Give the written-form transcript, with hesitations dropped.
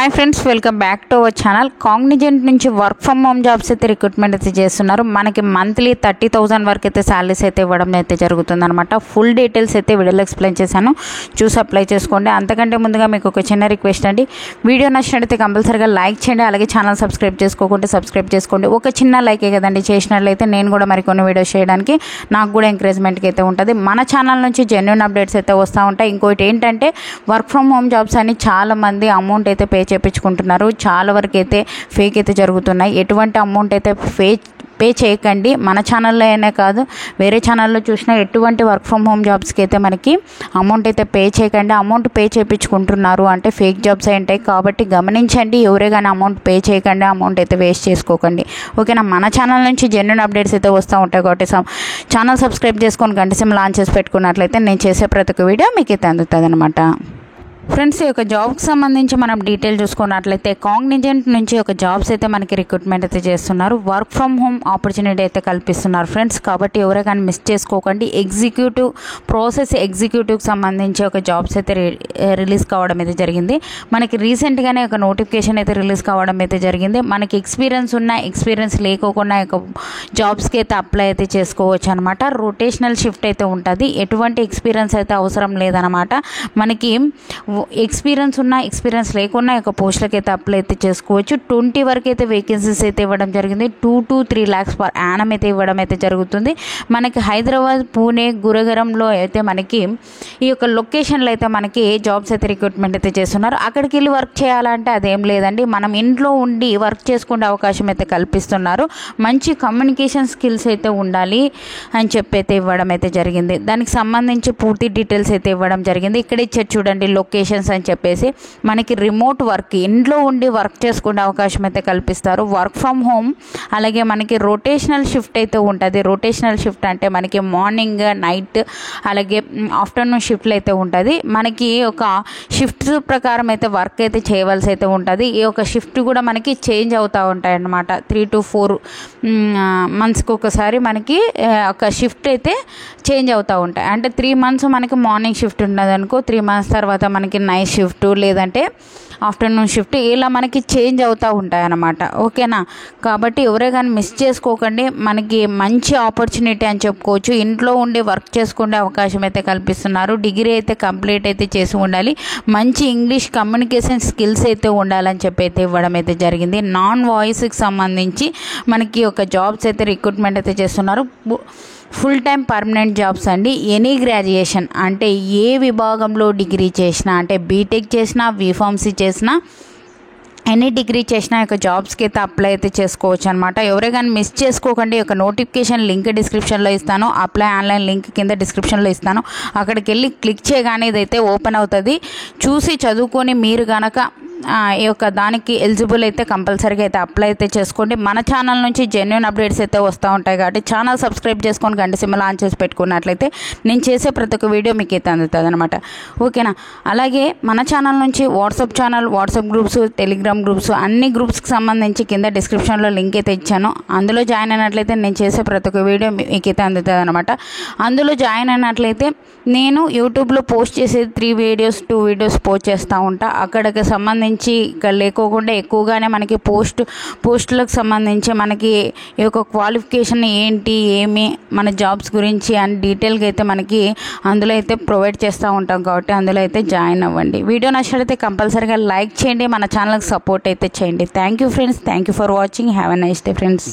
Hi friends, welcome back to our channel. Cognizant నుంచి work from home jobs అయితే recruitment అయితే చేస్తున్నారు. మనకి మంత్లీ 30,000 వరకు అయితే శాలరీస్ అయితే ఇవ్వడం అయితే జరుగుతుంది అనమాట. ఫుల్ డీటెయిల్స్ అయితే వీడియోలో ఎక్స్ప్లెయిన్ చేశాను, చూసి అప్లై చేసుకోండి. అంతకంటే ముందుగా మీకు ఒక చిన్న రిక్వెస్ట్ అండి, వీడియో నచ్చినట్లయితే కంపల్సరీగా లైక్ చేయండి. అలాగే ఛానల్ సబ్స్క్రైబ్ చేసుకోకుంటే సబ్స్క్రైబ్ చేసుకోండి. ఒక చిన్న లైకే కదండి, చేసినట్లయితే నేను కూడా మరికొన్ని వీడియోస్ చేయడానికి నాకు కూడా ఎంకరేజ్మెంట్కి అయితే ఉంటుంది. మన ఛానల్ నుంచి జెన్యూన్ అప్డేట్స్ అయితే వస్తూ ఉంటాయి. ఇంకోటి ఏంటంటే వర్క్ ఫ్రమ్ హోమ్ జాబ్స్ అని చాలామంది అమౌంట్ అయితే పే చేయించుకుంటున్నారు. చాలా వరకు అయితే ఫేక్ అయితే జరుగుతున్నాయి. ఎటువంటి అమౌంట్ అయితే పే చేయకండి. మన ఛానల్లో అయినా కాదు, వేరే ఛానల్లో చూసినా ఎటువంటి వర్క్ ఫ్రమ్ హోమ్ జాబ్స్కి అయితే మనకి అమౌంట్ అయితే పే చేయకండి. అమౌంట్ పే చేయించుకుంటున్నారు అంటే ఫేక్ జాబ్స్ అయి ఉంటాయి. కాబట్టి గమనించండి, ఎవరే కానీ అమౌంట్ పే చేయకండి, అమౌంట్ అయితే వేస్ట్ చేసుకోకండి. ఓకేనా. మన ఛానల్ నుంచి జెన్యూన్ అప్డేట్స్ అయితే వస్తూ ఉంటాయి. కాబట్టి ఛానల్ సబ్స్క్రైబ్ చేసుకొని గంట సింబల్ లాంచ్ చేసి పెట్టుకున్నట్లయితే నేను చేసే ప్రతి ఒక్క వీడియో మీకు అయితే అందుతుంది అనమాట. ఫ్రెండ్స్, ఈ యొక్క జాబ్కి సంబంధించి మనం డీటెయిల్ చూసుకున్నట్లయితే కాగ్నిజెంట్ నుంచి ఒక జాబ్స్ అయితే మనకి రిక్రూట్మెంట్ అయితే చేస్తున్నారు. వర్క్ ఫ్రమ్ హోమ్ ఆపర్చునిటీ అయితే కల్పిస్తున్నారు ఫ్రెండ్స్. కాబట్టి ఎవరే కానీ మిస్ చేసుకోకండి. ప్రాసెస్ ఎగ్జిక్యూటివ్కి సంబంధించి ఒక జాబ్స్ అయితే రిలీజ్ కావడం అయితే జరిగింది. మనకి రీసెంట్గానే ఒక నోటిఫికేషన్ అయితే రిలీజ్ కావడం అయితే జరిగింది. మనకి ఎక్స్పీరియన్స్ ఉన్న ఎక్స్పీరియన్స్ లేకోకుండా ఒక జాబ్స్కి అయితే అప్లై అయితే చేసుకోవచ్చు అనమాట. రొటేషనల్ షిఫ్ట్ అయితే ఉంటుంది. ఎటువంటి ఎక్స్పీరియన్స్ అయితే అవసరం లేదనమాట. మనకి ఎక్స్పీరియన్స్ ఉన్న ఎక్స్పీరియన్స్ లేకున్నా ఒక పోస్టులకి అయితే అప్లై అయితే చేసుకోవచ్చు. 20 వరకు అయితే వేకెన్సీస్ అయితే ఇవ్వడం జరిగింది. 2 to 3 lakhs పర్ యానం అయితే ఇవ్వడం అయితే జరుగుతుంది. మనకి హైదరాబాద్, పూణే, గురగరంలో అయితే మనకి ఈ యొక్క లొకేషన్లో అయితే మనకి జాబ్స్ అయితే రిక్రూట్మెంట్ అయితే చేస్తున్నారు. అక్కడికి వెళ్ళి వర్క్ చేయాలంటే అదేం లేదండి, మనం ఇంట్లో ఉండి వర్క్ చేసుకునే అవకాశం అయితే కల్పిస్తున్నారు. మంచి కమ్యూనికేషన్ స్కిల్స్ అయితే ఉండాలి అని చెప్పి అయితే ఇవ్వడం అయితే జరిగింది. దానికి సంబంధించి పూర్తి డీటెయిల్స్ అయితే ఇవ్వడం జరిగింది. ఇక్కడ ఇచ్చారు చూడండి, లొకేషన్స్ అని చెప్పేసి మనకి రిమోట్ వర్క్, ఇంట్లో ఉండి వర్క్ చేసుకునే అవకాశం అయితే కల్పిస్తారు. వర్క్ ఫ్రమ్ హోమ్, అలాగే మనకి రొటేషనల్ షిఫ్ట్ అయితే ఉంటుంది. రొటేషనల్ షిఫ్ట్ అంటే మనకి మార్నింగ్, నైట్, అలాగే ఆఫ్టర్నూన్ షిఫ్ట్లు అయితే ఉంటుంది. మనకి ఒక షిఫ్ట్ ప్రకారం అయితే వర్క్ అయితే చేయవలసి అయితే ఉంటుంది. ఈ యొక్క షిఫ్ట్ కూడా మనకి చేంజ్ అవుతూ ఉంటాయి అన్నమాట. 3 to 4 monthsకి ఒకసారి మనకి ఒక షిఫ్ట్ అయితే చేంజ్ అవుతూ ఉంటాయి. అంటే 3 months మనకి మార్నింగ్ షిఫ్ట్ ఉన్నది అనుకో, 3 months తర్వాత మనకి నైట్ షిఫ్ట్ లేదంటే ఆఫ్టర్నూన్ షిఫ్ట్, ఇలా మనకి చేంజ్ అవుతూ ఉంటాయి అన్నమాట. ఓకేనా. కాబట్టి ఎవరే కానీ మిస్ చేసుకోకండి. మనకి మంచి ఆపర్చునిటీ అని చెప్పుకోవచ్చు. ఇంట్లో ఉండి వర్క్ చేసుకునే అవకాశం అయితే కల్పిస్తున్నారు. డిగ్రీ అయితే కంప్లీట్ అయితే చేసి ఉండాలి. మంచి ఇంగ్లీష్ కమ్యూనికేషన్ స్కిల్స్ అయితే ఉండాలని చెప్పి అయితే ఇవ్వడం అయితే జరిగింది. నాన్ వాయిస్కి సంబంధించి మనకి ఒక జాబ్స్ అయితే రిక్రూట్మెంట్ అయితే చేస్తున్నారు. ఫుల్ టైం పర్మనెంట్ జాబ్స్ అండి. ఎనీ గ్రాడ్యుయేషన్ అంటే ఏ విభాగంలో డిగ్రీ చేసినా, అంటే బీటెక్ చేసినా, బీఫార్మసీ చేసినా, ఎనీ డిగ్రీ చేసిన యొక్క జాబ్స్కి అయితే అప్లై అయితే చేసుకోవచ్చు అనమాట. ఎవరే కానీ మిస్ చేసుకోకండి. ఒక నోటిఫికేషన్ లింక్ డిస్క్రిప్షన్లో ఇస్తాను, అప్లై ఆన్లైన్ లింక్ కింద డిస్క్రిప్షన్లో ఇస్తాను. అక్కడికి వెళ్ళి క్లిక్ చేయగానే ఇదైతే ఓపెన్ అవుతుంది. చూసి చదువుకొని మీరు కనుక ఈ యొక్క దానికి ఎలిజిబుల్ అయితే కంపల్సరీగా అయితే అప్లై అయితే చేసుకోండి. మన ఛానల్ నుంచి జెన్యూన్ అప్డేట్స్ అయితే వస్తూ ఉంటాయి. కాబట్టి ఛానల్ సబ్స్క్రైబ్ చేసుకొని గంట సింబల్ ఆన్ చేసి పెట్టుకున్నట్లయితే నేను చేసే ప్రతి ఒక్క వీడియో మీకు అయితే అందుతుంది అనమాట. ఓకేనా. అలాగే మన ఛానల్ నుంచి WhatsApp channel, WhatsApp groups, Telegram groups, అన్ని గ్రూప్స్కి సంబంధించి కింద డిస్క్రిప్షన్లో లింక్ అయితే ఇచ్చాను. అందులో జాయిన్ అయినట్లయితే నేను చేసే ప్రతి ఒక్క వీడియో మీకు అయితే అందుతుంది అనమాట. అందులో జాయిన్ అయినట్లయితే నేను యూట్యూబ్లో పోస్ట్ చేసేది 2 వీడియోస్ పోస్ట్ చేస్తూ ఉంటా. అక్కడికి సంబంధించి ఇక్కడ లేకోకుండా ఎక్కువగానే మనకి పోస్టులకు సంబంధించి మనకి ఈ యొక్క క్వాలిఫికేషన్ ఏంటి, ఏమి, మన జాబ్స్ గురించి అని డీటెయిల్గా అయితే మనకి అందులో అయితే ప్రొవైడ్ చేస్తూ ఉంటాం. కాబట్టి అందులో అయితే జాయిన్ అవ్వండి. వీడియో నచ్చినట్లయితే కంపల్సరీగా లైక్ చేయండి, మన ఛానల్కి సపోర్ట్ అయితే చేయండి. Thank you friends, thank you for watching. Have a nice day friends.